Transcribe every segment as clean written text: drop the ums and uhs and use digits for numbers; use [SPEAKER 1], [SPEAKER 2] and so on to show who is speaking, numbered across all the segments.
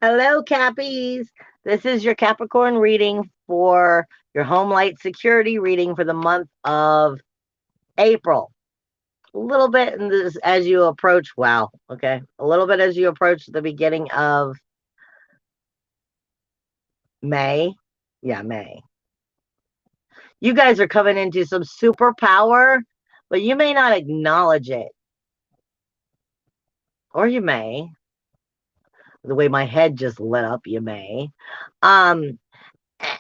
[SPEAKER 1] Hello, Cappies. This is your Capricorn reading for your home light security reading for the month of April. A little bit in this as you approach, wow, okay. A little bit as you approach the beginning of May. Yeah, May. You guys are coming into some superpower, but you may not acknowledge it. Or you may. The way my head just lit up, you may. Um,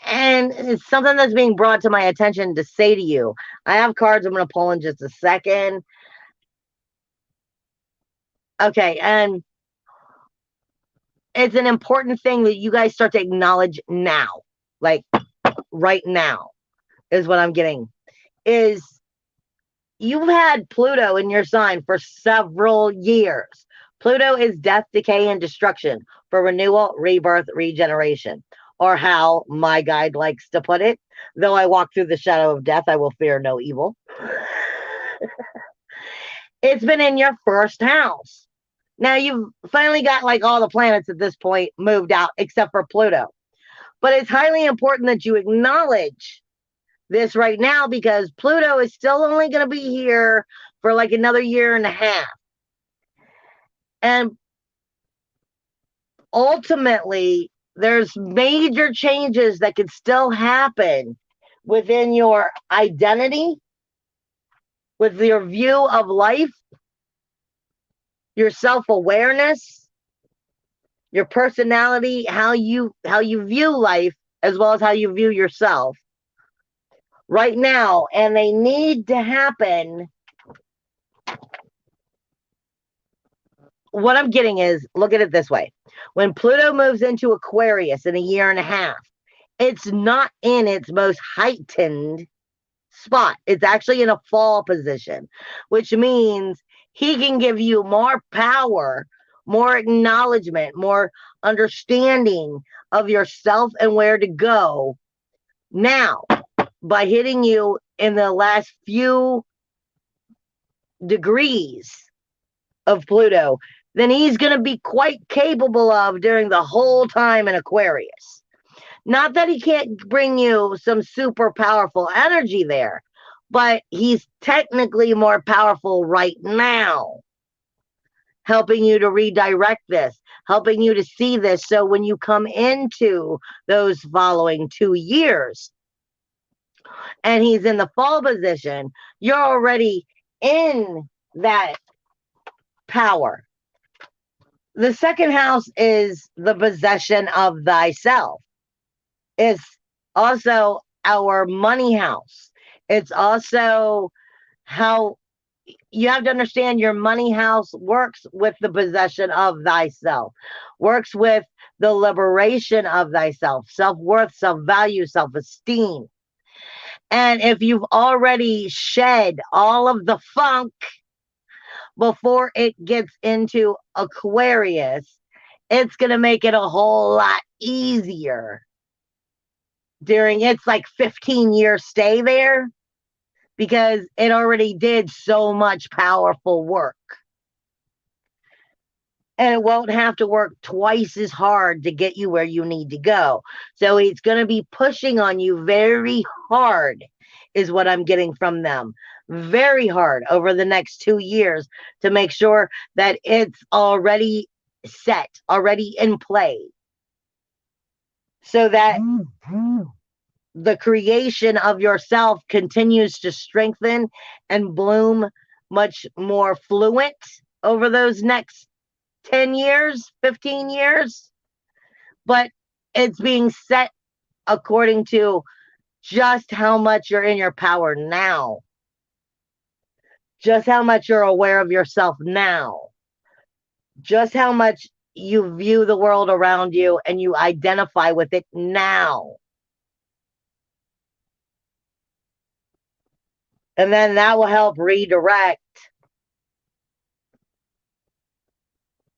[SPEAKER 1] and it's something that's being brought to my attention to say to you. I have cards I'm going to pull in just a second. Okay, and it's an important thing that you guys start to acknowledge now. Like right now is what I'm getting. Is you've had Pluto in your sign for several years. Pluto is death, decay, and destruction for renewal, rebirth, regeneration. Or how my guide likes to put it, though I walk through the shadow of death, I will fear no evil. It's been in your first house. Now you've finally got like all the planets at this point moved out except for Pluto. But it's highly important that you acknowledge this right now because Pluto is still only going to be here for like another year and a half. And ultimately, there's major changes that could still happen within your identity, with your view of life, your self-awareness, your personality, how you view life, as well as how you view yourself right now, and they need to happen. What I'm getting is, look at it this way. When Pluto moves into Aquarius in a year and a half, it's not in its most heightened spot. It's actually in a fall position, which means he can give you more power, more acknowledgement, more understanding of yourself and where to go now by hitting you in the last few degrees of Pluto than he's going to be quite capable of during the whole time in Aquarius. Not that he can't bring you some super powerful energy there, but he's technically more powerful right now, helping you to redirect this, helping you to see this. So when you come into those following 2 years and he's in the fall position, you're already in that power. The second house is the possession of thyself. It's also our money house. It's also how you have to understand your money house works with the possession of thyself, works with the liberation of thyself, self worth, self value, self esteem. And if you've already shed all of the funk before it gets into Aquarius, it's going to make it a whole lot easier during its like 15-year stay there because it already did so much powerful work. And it won't have to work twice as hard to get you where you need to go. So it's going to be pushing on you very hard, is what I'm getting from them. Very hard over the next 2 years to make sure that it's already set, already in play. So that the creation of yourself continues to strengthen and bloom much more fluent over those next 10 years, 15 years. But it's being set according to just how much you're in your power now, just how much you're aware of yourself now, just how much you view the world around you and you identify with it now. And then that will help redirect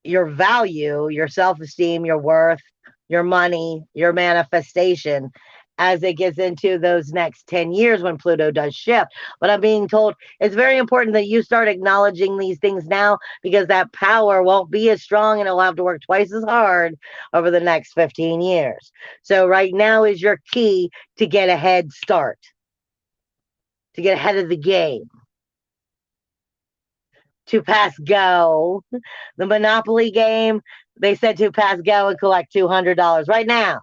[SPEAKER 1] your value, your self esteem, your worth, your money, your manifestation as it gets into those next 10 years when Pluto does shift. But I'm being told it's very important that you start acknowledging these things now, because that power won't be as strong and it'll have to work twice as hard over the next 15 years. So right now is your key to get a head start, to get ahead of the game, to pass go. The Monopoly game, they said to pass go and collect $200 right now.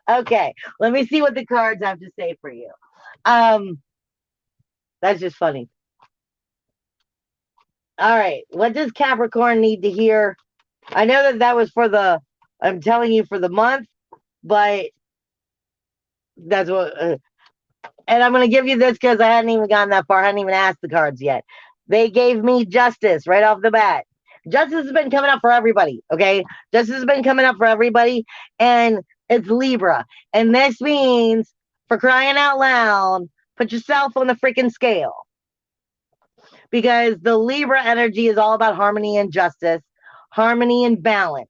[SPEAKER 1] Okay, let me see what the cards have to say for you. Um, that's just funny. All right, what does Capricorn need to hear? I know that that was for the, I'm telling you for the month, but that's what, and I'm going to give you this because I hadn't even gotten that far. I hadn't even asked the cards yet. They gave me justice right off the bat. Justice has been coming up for everybody, okay? Justice has been coming up for everybody, and it's Libra. And this means, for crying out loud, put yourself on the freaking scale. Because the Libra energy is all about harmony and justice, harmony and balance.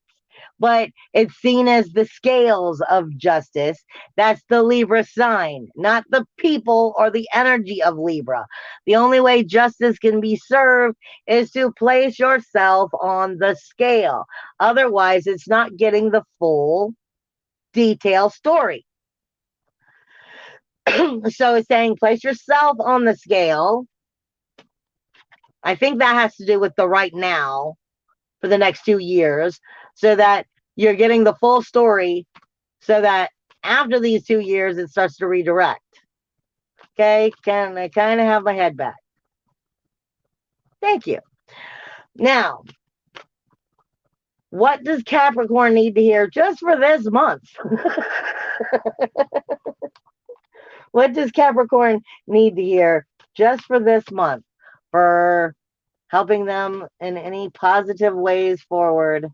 [SPEAKER 1] But it's seen as the scales of justice. That's the Libra sign, not the people or the energy of Libra. The only way justice can be served is to place yourself on the scale. Otherwise, it's not getting the full detail story. So it's saying place yourself on the scale. I think that has to do with the right now for the next 2 years, so that you're getting the full story, so that after these 2 years, it starts to redirect. Okay, can I kind of have my head back? Thank you. Now, what does Capricorn need to hear just for this month? What does Capricorn need to hear just for this month for helping them in any positive ways forward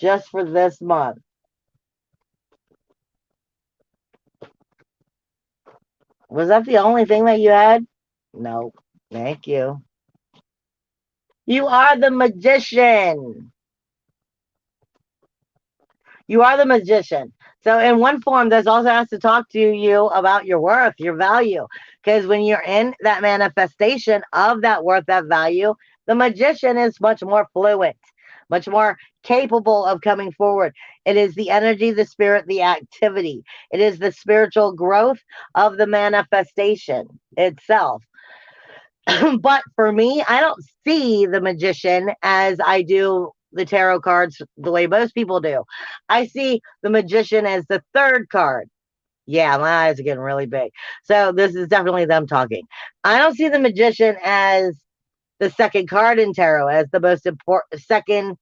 [SPEAKER 1] just for this month? Was that the only thing that you had? No. Thank you. You are the magician. You are the magician. So in one form, this also has to talk to you about your worth, your value. Because when you're in that manifestation of that worth, that value, the magician is much more fluent, much more capable of coming forward. It is the energy, the spirit, the activity. It is the spiritual growth of the manifestation itself. But for me, I don't see the magician as I do the tarot cards the way most people do. I see the magician as the third card. Yeah, my eyes are getting really big. So this is definitely them talking. I don't see the magician as the second card in tarot, as the most important, second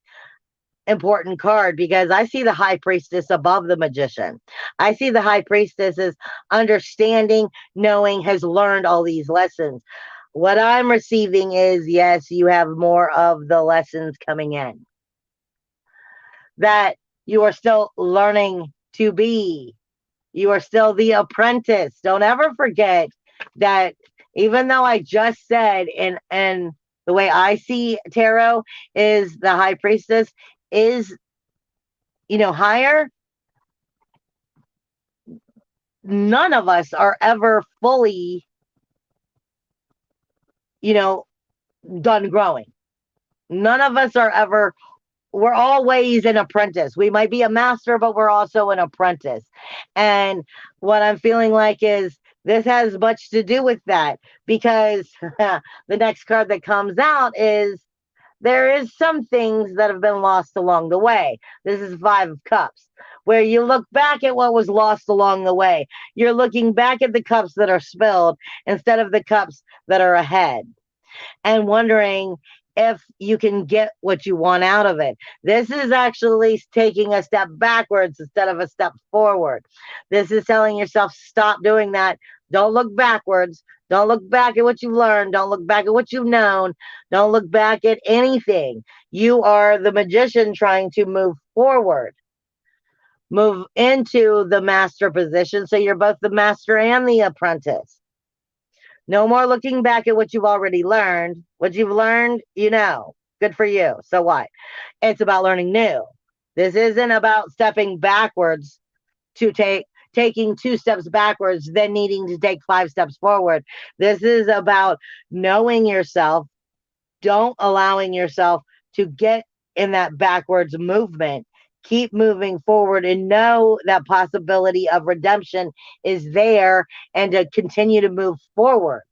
[SPEAKER 1] important card, because I see the high priestess above the magician. I see the high priestess as understanding, knowing, has learned all these lessons. What I'm receiving is, yes, you have more of the lessons coming in, that you are still learning to be. You are still the apprentice. Don't ever forget that, even though I just said, and the way I see tarot is the high priestess is, higher. None of us are ever fully, done growing. None of us are ever, we're always an apprentice. We might be a master, but we're also an apprentice. And what I'm feeling like is this has much to do with that, because the next card that comes out is, there is some things that have been lost along the way. This is Five of Cups, where you look back at what was lost along the way. You're looking back at the cups that are spilled instead of the cups that are ahead, and wondering if you can get what you want out of it. This is actually taking a step backwards instead of a step forward. This is telling yourself, stop doing that. Don't look backwards. Don't look back at what you've learned. Don't look back at what you've known. Don't look back at anything. You are the magician trying to move forward. Move into the master position, so you're both the master and the apprentice. No more looking back at what you've already learned. What you've learned, good for you. So what? It's about learning new. This isn't about stepping backwards to taking 2 steps backwards, then needing to take 5 steps forward. This is about knowing yourself, don't allowing yourself to get in that backwards movement. Keep moving forward and know that possibility of redemption is there and to continue to move forward.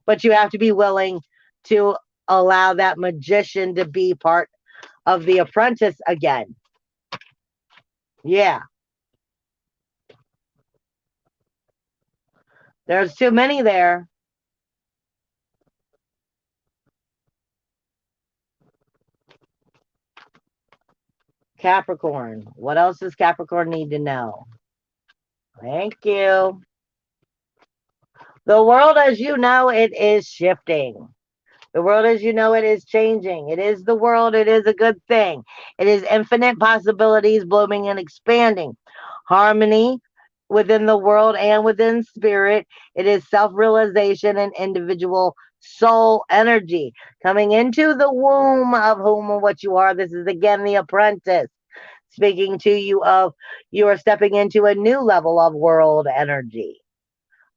[SPEAKER 1] But you have to be willing to allow that magician to be part of the apprentice again. Yeah. There's too many there. Capricorn. What else does Capricorn need to know? Thank you. The world as you know it is shifting. The world as you know it is changing. It is the world. It is a good thing. It is infinite possibilities blooming and expanding. Harmony within the world and within spirit. It is self-realization and individual soul energy coming into the womb of whom and what you are. This is again the apprentice speaking to you of you are stepping into a new level of world energy,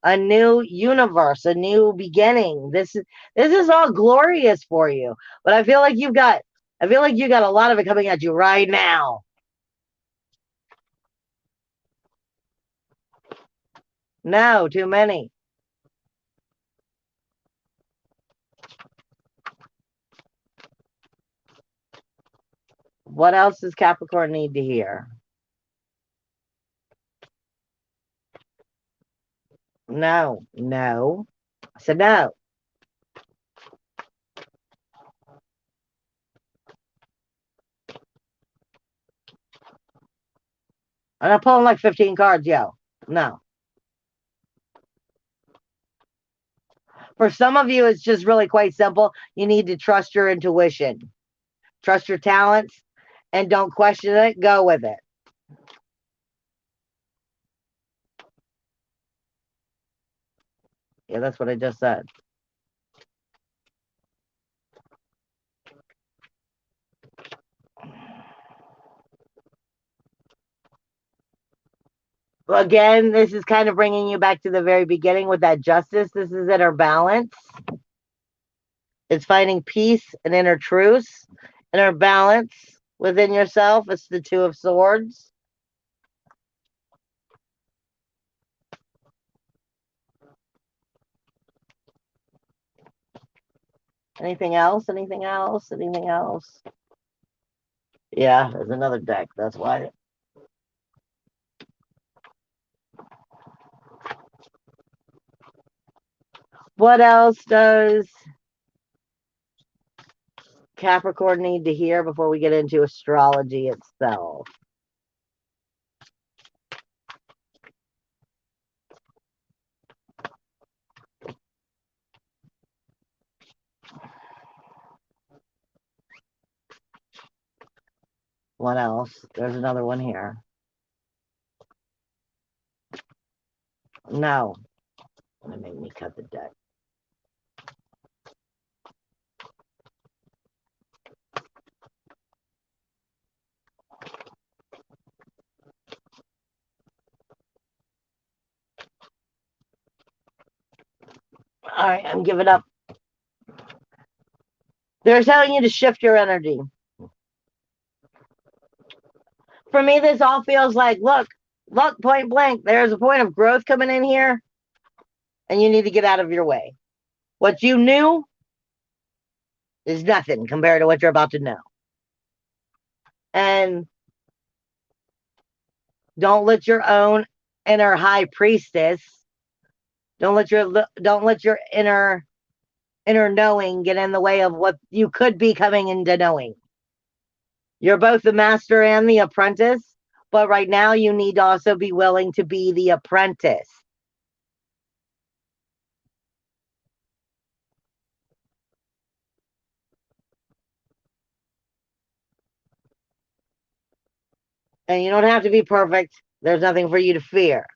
[SPEAKER 1] a new universe, a new beginning. This is all glorious for you. But I feel like you got a lot of it coming at you right now. No, too many. What else does Capricorn need to hear? No, no. I said no. I'm not pulling like 15 cards, yo. No. For some of you, it's just really quite simple. You need to trust your intuition, trust your talents, and don't question it. Go with it. Yeah, that's what I just said. Again, this is kind of bringing you back to the very beginning with that justice. This is inner balance. It's finding peace and inner truth, inner balance within yourself. It's the Two of Swords. Anything else? Anything else? Anything else? Yeah, there's another deck. That's why. What else does Capricorn need to hear before we get into astrology itself? What else? There's another one here. No. Gonna make me cut the deck. All right, I'm giving up. They're telling you to shift your energy. For me, this all feels like, look, point blank, there's a point of growth coming in here, and you need to get out of your way. What you knew is nothing compared to what you're about to know. And don't let your own inner high priestess, don't let your inner knowing get in the way of what you could be coming into knowing. You're both the master and the apprentice, but right now you need to also be willing to be the apprentice. And you don't have to be perfect. There's nothing for you to fear.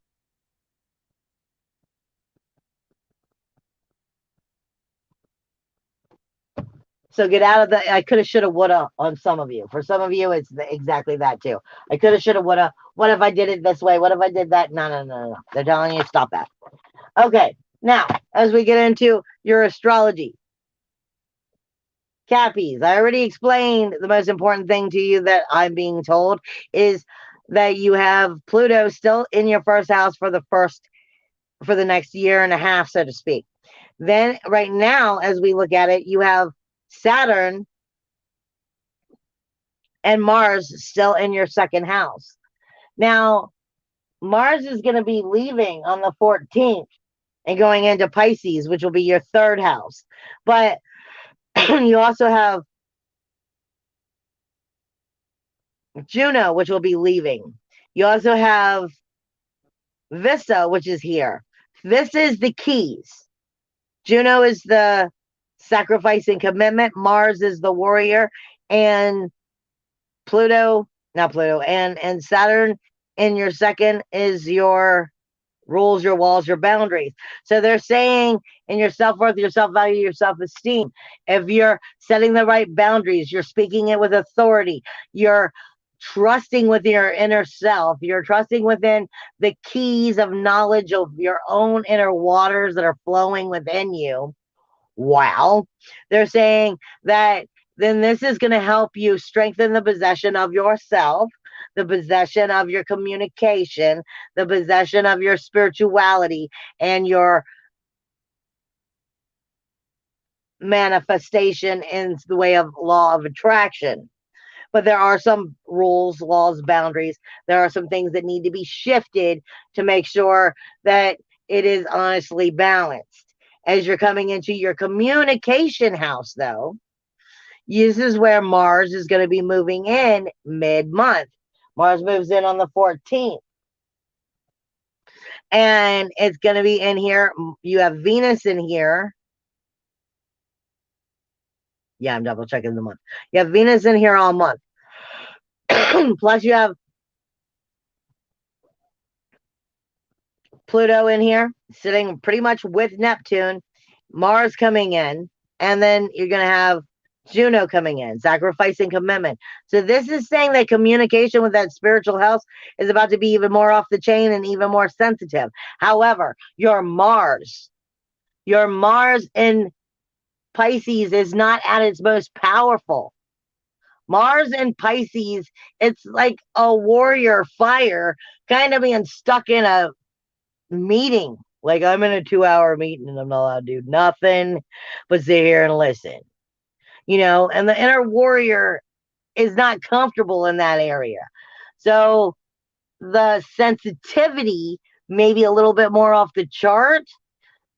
[SPEAKER 1] So get out of the I coulda, shoulda, woulda on some of you. For some of you, it's exactly that too. I coulda, shoulda, woulda. What if I did it this way? What if I did that? No, no, no, no. They're telling you stop that. Okay, now as we get into your astrology, Cappies, I already explained the most important thing to you that I'm being told is that you have Pluto still in your first house for the next year and a half, so to speak. Then right now, as we look at it, you have Saturn and Mars still in your second house. Now, Mars is going to be leaving on the 14th and going into Pisces, which will be your third house. But you also have Juno, which will be leaving. You also have Vista, which is here. Vista is the keys. Juno is the sacrifice and commitment. Mars is the warrior. And Pluto, not Pluto, and Saturn in your second is your rules, your walls, your boundaries. So they're saying in your self-worth, your self-value, your self-esteem, if you're setting the right boundaries, you're speaking it with authority, you're trusting with your inner self, you're trusting within the keys of knowledge of your own inner waters that are flowing within you. Wow. They're saying that then this is going to help you strengthen the possession of yourself, the possession of your communication, the possession of your spirituality, and your manifestation in the way of law of attraction. But there are some rules, laws, boundaries. There are some things that need to be shifted to make sure that it is honestly balanced. As you're coming into your communication house, though, this is where Mars is going to be moving in mid-month. Mars moves in on the 14th. And it's going to be in here. You have Venus in here. Yeah, I'm double checking the month. You have Venus in here all month. Plus, you have Pluto in here, sitting pretty much with Neptune. Mars coming in. And then you're going to have Juno coming in, sacrificing commitment. So this is saying that communication with that spiritual house is about to be even more off the chain and even more sensitive. However, your Mars in Pisces is not at its most powerful. Mars in Pisces, it's like a warrior fire kind of being stuck in a meeting. Like I'm in a 2-hour meeting and I'm not allowed to do nothing but sit here and listen. And the inner warrior is not comfortable in that area. So the sensitivity may be a little bit more off the chart,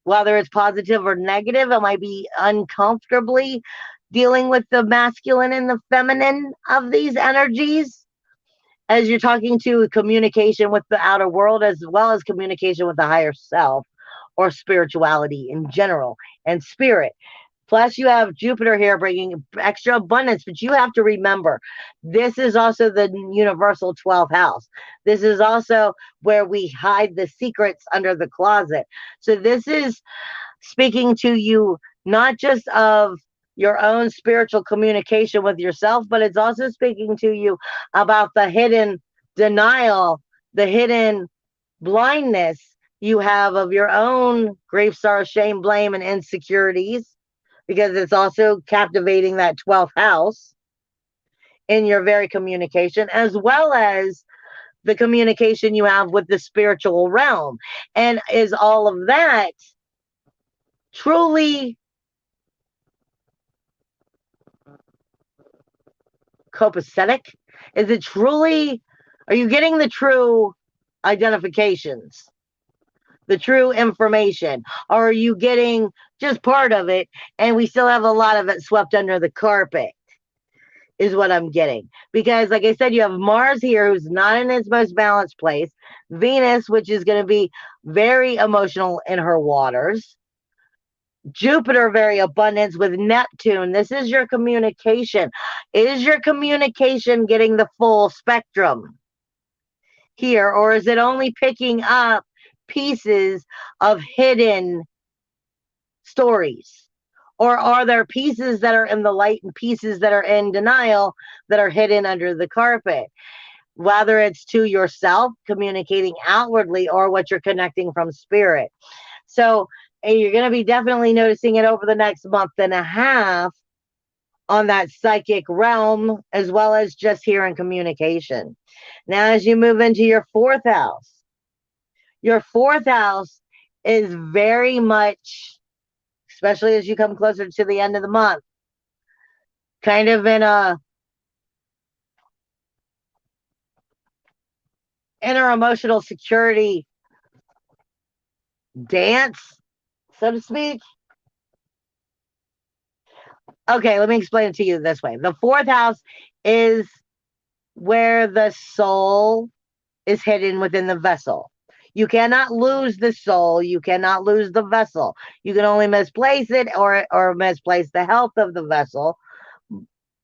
[SPEAKER 1] whether it's positive or negative. It might be uncomfortably dealing with the masculine and the feminine of these energies as you're talking to communication with the outer world as well as communication with the higher self or spirituality in general and spirit. Plus, you have Jupiter here bringing extra abundance, but you have to remember this is also the universal 12th house. This is also where we hide the secrets under the closet. So, this is speaking to you not just of your own spiritual communication with yourself, but it's also speaking to you about the hidden denial, the hidden blindness you have of your own grief, sorrow, shame, blame, and insecurities, because it's also captivating that 12th house in your very communication, as well as the communication you have with the spiritual realm. And is all of that truly copacetic? Is it truly, are you getting the true identifications, the true information? Or are you getting just part of it and we still have a lot of it swept under the carpet? Is what I'm getting. Because, like I said, you have Mars here, who's not in its most balanced place. Venus, which is going to be very emotional in her waters. Jupiter, very abundance with Neptune. This is your communication. Is your communication getting the full spectrum here, or is it only picking up pieces of hidden stories Or are there pieces that are in the light and pieces that are in denial that are hidden under the carpet? Whether it's to yourself, communicating outwardly, or what you're connecting from spirit. So you're going to be definitely noticing it over the next month and a half on that psychic realm, as well as just here in communication. Now, as you move into your fourth house is very much, especially as you come closer to the end of the month, kind of in a inner emotional security dance, so to speak. Okay, let me explain it to you this way. The fourth house is where the soul is hidden within the vessel. You cannot lose the soul. You cannot lose the vessel. You can only misplace it or misplace the health of the vessel,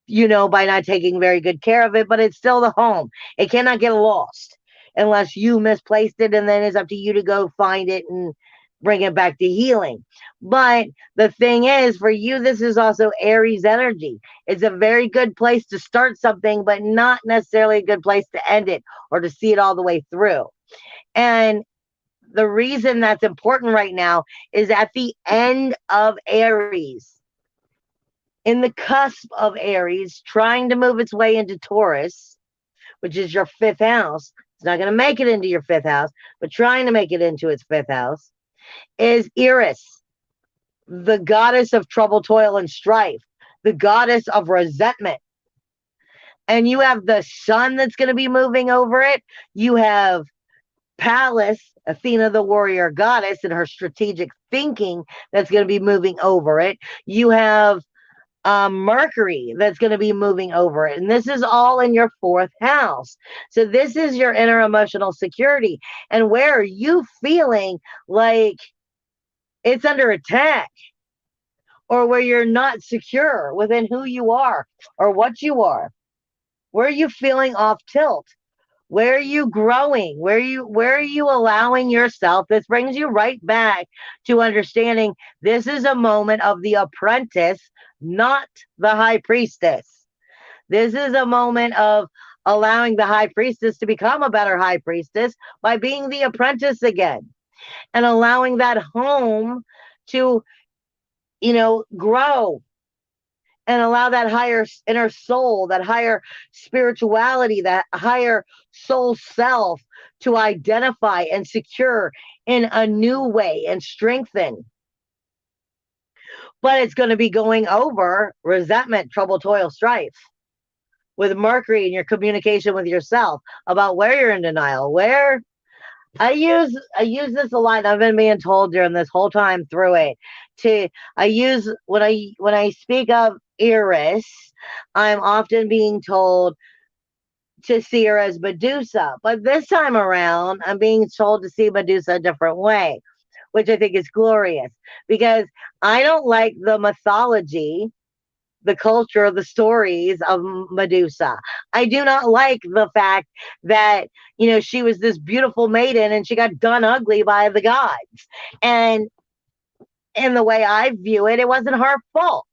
[SPEAKER 1] by not taking very good care of it, but it's still the home. It cannot get lost unless you misplaced it, and then it's up to you to go find it and bring it back to healing. But the thing is, for you, this is also Aries energy. It's a very good place to start something, but not necessarily a good place to end it or to see it all the way through. And the reason that's important right now is at the end of Aries, in the cusp of Aries, trying to move its way into Taurus, which is your fifth house. It's not going to make it into your fifth house, but trying to make it into its fifth house, is Eris, the goddess of trouble, toil, and strife, the goddess of resentment. And you have the sun that's going to be moving over it. You have Pallas, Athena, the warrior goddess, and her strategic thinking that's going to be moving over it. You have Mercury that's going to be moving over it. And this is all in your fourth house. So this is your inner emotional security. And where are you feeling like it's under attack, or where you're not secure within who you are or what you are? Where are you feeling off tilt? Where are you growing? Where are you allowing yourself? This brings you right back to understanding this is a moment of the apprentice, not the high priestess. This is a moment of allowing the high priestess to become a better high priestess by being the apprentice again, and allowing that home to, grow, and allow that higher inner soul, that higher spirituality, that higher soul self to identify and secure in a new way and strengthen. But it's going to be going over resentment, trouble, toil, strife with Mercury in your communication with yourself about where you're in denial, where I use this a lot. I've been being told during this whole time through it I use when I speak of Eris, I'm often being told to see her as Medusa. But this time around, I'm being told to see Medusa a different way, which I think is glorious, because I don't like the mythology, the culture, the stories of Medusa. I do not like the fact that, she was this beautiful maiden and she got done ugly by the gods. And in the way I view it, it wasn't her fault.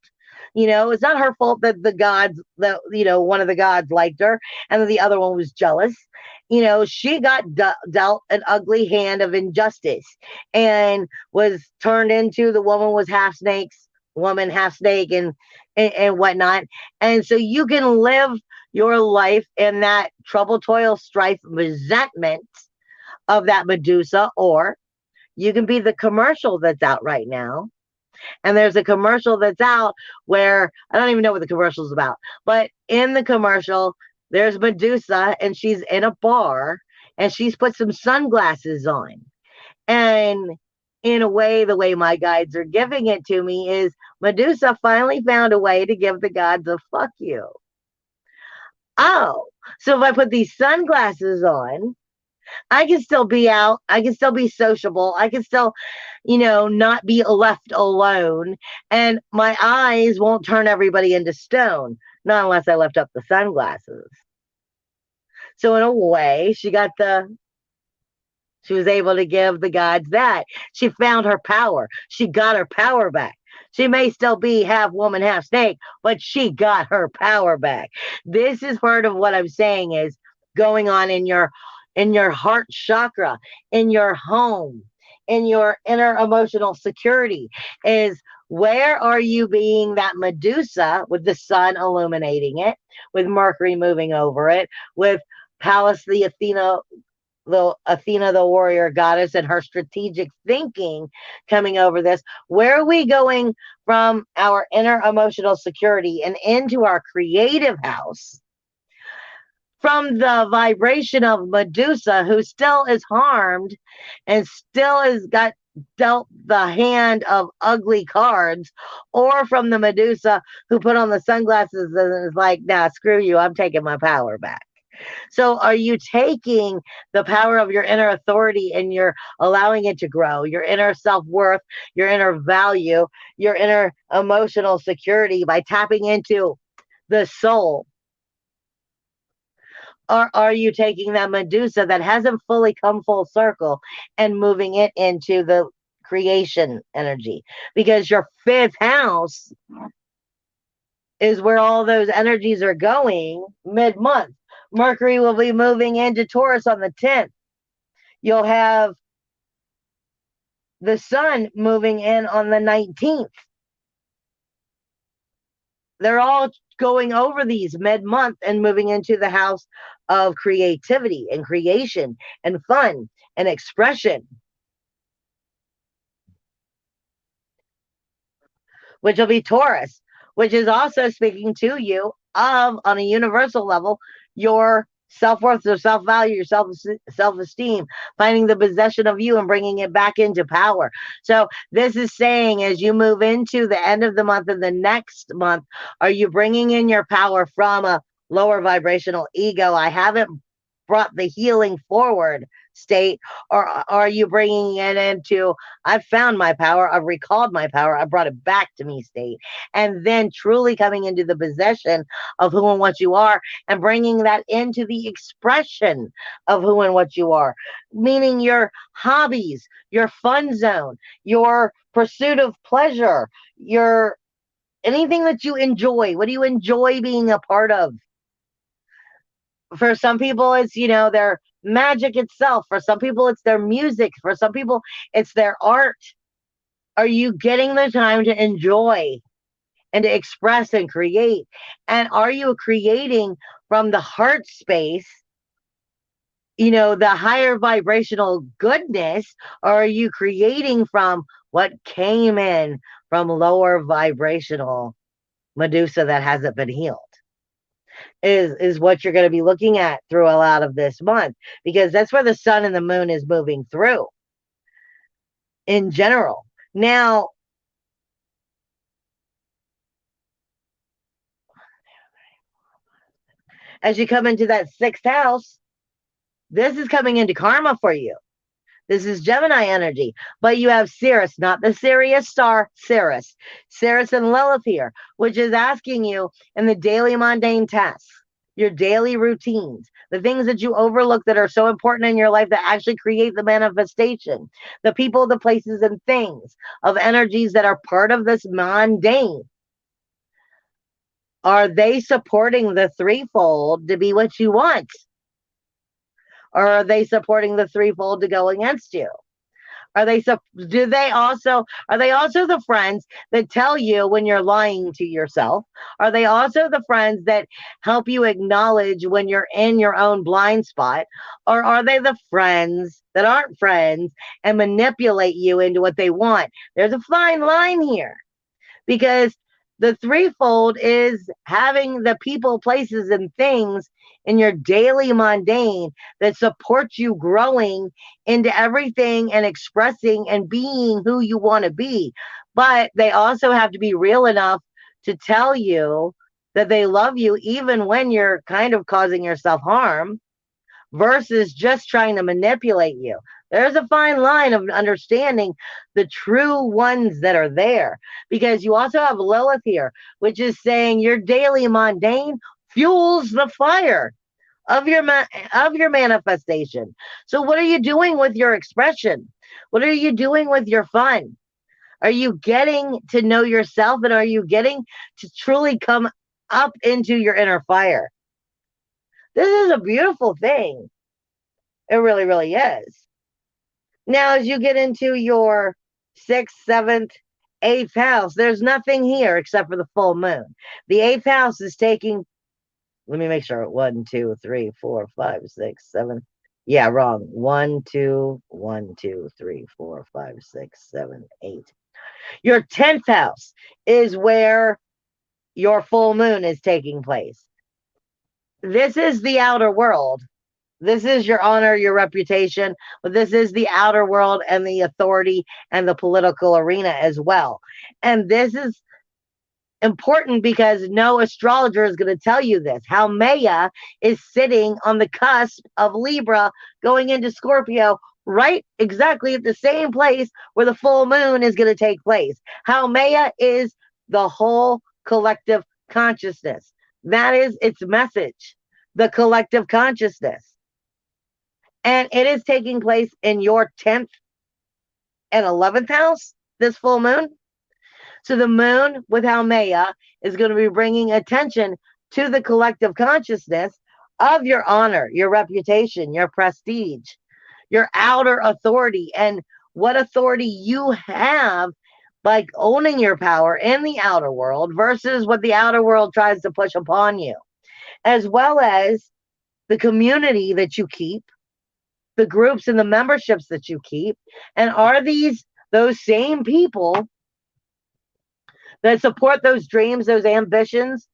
[SPEAKER 1] It's not her fault that the gods, one of the gods liked her and the other one was jealous. She got dealt an ugly hand of injustice and was turned into, the woman was half snake and whatnot. And so you can live your life in that trouble, toil, strife, resentment of that Medusa, or you can be the commercial that's out right now. And there's a commercial that's out where I don't even know what the commercial is about, but in the commercial, there's Medusa and she's in a bar and she's put some sunglasses on. And in a way, the way my guides are giving it to me is Medusa finally found a way to give the gods a fuck you. Oh, so if I put these sunglasses on, I can still be out. I can still be sociable. I can still, not be left alone. And my eyes won't turn everybody into stone. Not unless I lift up the sunglasses. So in a way, she was able to give the gods that. She found her power. She got her power back. She may still be half woman, half snake, but she got her power back. This is part of what I'm saying is going on in your heart chakra, in your home, in your inner emotional security is where are you being that Medusa with the sun illuminating it, with Mercury moving over it, with Pallas the Athena, the warrior goddess, and her strategic thinking coming over this. Where are we going from our inner emotional security and into our creative house? From the vibration of Medusa, who still is harmed and still has got dealt the hand of ugly cards, or from the Medusa who put on the sunglasses and is like, nah, screw you, I'm taking my power back. So are you taking the power of your inner authority and you're allowing it to grow, your inner self-worth, your inner value, your inner emotional security by tapping into the soul? Or are you taking that Medusa that hasn't fully come full circle and moving it into the creation energy? Because your fifth house is where all those energies are going mid-month. Mercury will be moving into Taurus on the 10th. You'll have the sun moving in on the 19th. They're all going over these mid-month and moving into the house of creativity and creation and fun and expression, which will be Taurus, which is also speaking to you of, on a universal level, your self-worth, your self-value, your self-esteem, finding the possession of you and bringing it back into power. So this is saying as you move into the end of the month and the next month, are you bringing in your power from a lower vibrational ego? I haven't brought the healing forward state, or are you bringing it into I've found my power, I've recalled my power, I brought it back to me state, and then truly coming into the possession of who and what you are and bringing that into the expression of who and what you are, meaning your hobbies, your fun zone, your pursuit of pleasure, your anything that you enjoy. What do you enjoy being a part of? For some people it's their magic itself, for some people it's their music, for some people it's their art. Are you getting the time to enjoy and to express and create? And are you creating from the heart space, the higher vibrational goodness, or are you creating from what came in from lower vibrational Medusa that hasn't been healed? Is what you're going to be looking at through a lot of this month, because that's where the sun and the moon is moving through in general. Now, as you come into that sixth house, this is coming into karma for you. This is Gemini energy, but you have Sirius, not the Sirius star, Sirius and Lilith here, which is asking you in the daily mundane tasks, your daily routines, the things that you overlook that are so important in your life that actually create the manifestation, the people, the places, and things of energies that are part of this mundane. Are they supporting the threefold to be what you want? Or are they supporting the threefold to go against you? Are they the friends that tell you when you're lying to yourself? Are they also the friends that help you acknowledge when you're in your own blind spot? Or are they the friends that aren't friends and manipulate you into what they want? There's a fine line here, because the threefold is having the people, places, and things in your daily mundane that support you growing into everything and expressing and being who you want to be. But they also have to be real enough to tell you that they love you even when you're kind of causing yourself harm, versus just trying to manipulate you. There's a fine line of understanding the true ones that are there, because you also have Lilith here, which is saying your daily mundane fuels the fire of your manifestation. So what are you doing with your expression? What are you doing with your fun? Are you getting to know yourself, and are you getting to truly come up into your inner fire? This is a beautiful thing. It really, really is. Now, as you get into your sixth, seventh, eighth house, there's nothing here except for the full moon. The eighth house is taking, let me make sure, 1, 2, 3, 4, 5, 6, 7. Yeah, wrong. 1, 2, 1, 2, 3, 4, 5, 6, 7, 8. Your 10th house is where your full moon is taking place. This is the outer world. This is your honor, your reputation, but this is the outer world and the authority and the political arena as well. And this is important because no astrologer is going to tell you this. How Maya is sitting on the cusp of Libra going into Scorpio, right exactly at the same place where the full moon is going to take place. How Maya is the whole collective consciousness. That is its message, the collective consciousness. And it is taking place in your 10th and 11th house, this full moon. So the moon with Haumea is going to be bringing attention to the collective consciousness of your honor, your reputation, your prestige, your outer authority, and what authority you have by owning your power in the outer world versus what the outer world tries to push upon you, as well as the community that you keep, the groups and the memberships that you keep. And are these those same people that support those dreams, those ambitions,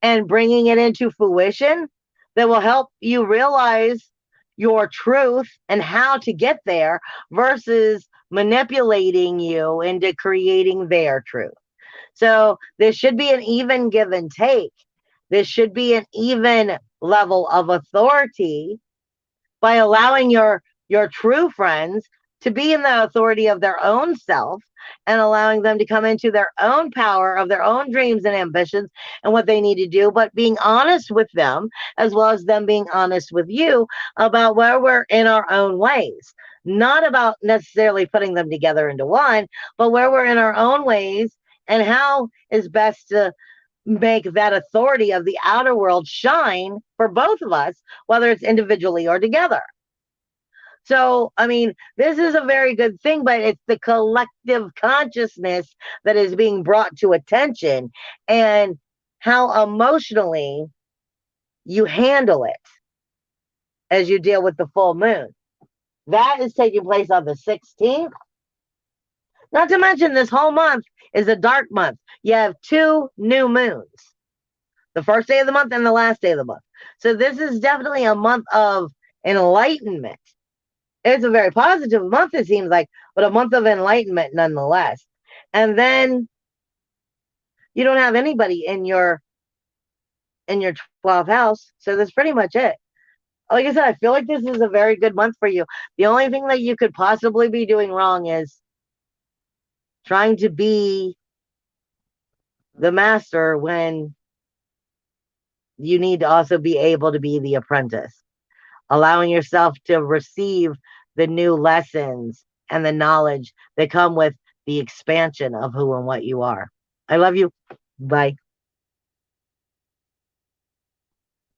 [SPEAKER 1] and bringing it into fruition that will help you realize your truth and how to get there versus manipulating you into creating their truth? So there should be an even give and take. There should be an even level of authority by allowing your true friends to be in the authority of their own self and allowing them to come into their own power of their own dreams and ambitions and what they need to do, but being honest with them as well as them being honest with you about where we're in our own ways. Not about necessarily putting them together into one, but where we're in our own ways and how is best to make that authority of the outer world shine for both of us, whether it's individually or together. So, I mean, this is a very good thing, but it's the collective consciousness that is being brought to attention and how emotionally you handle it as you deal with the full moon. That is taking place on the 16th. Not to mention, this whole month is a dark month. You have 2 new moons, the first day of the month and the last day of the month. So, this is definitely a month of enlightenment. It's a very positive month, it seems like, but a month of enlightenment nonetheless. And then you don't have anybody in your 12th house. So that's pretty much it. Like I said, I feel like this is a very good month for you. The only thing that you could possibly be doing wrong is trying to be the master when you need to also be able to be the apprentice. Allowing yourself to receive the new lessons and the knowledge that come with the expansion of who and what you are. I love you. Bye.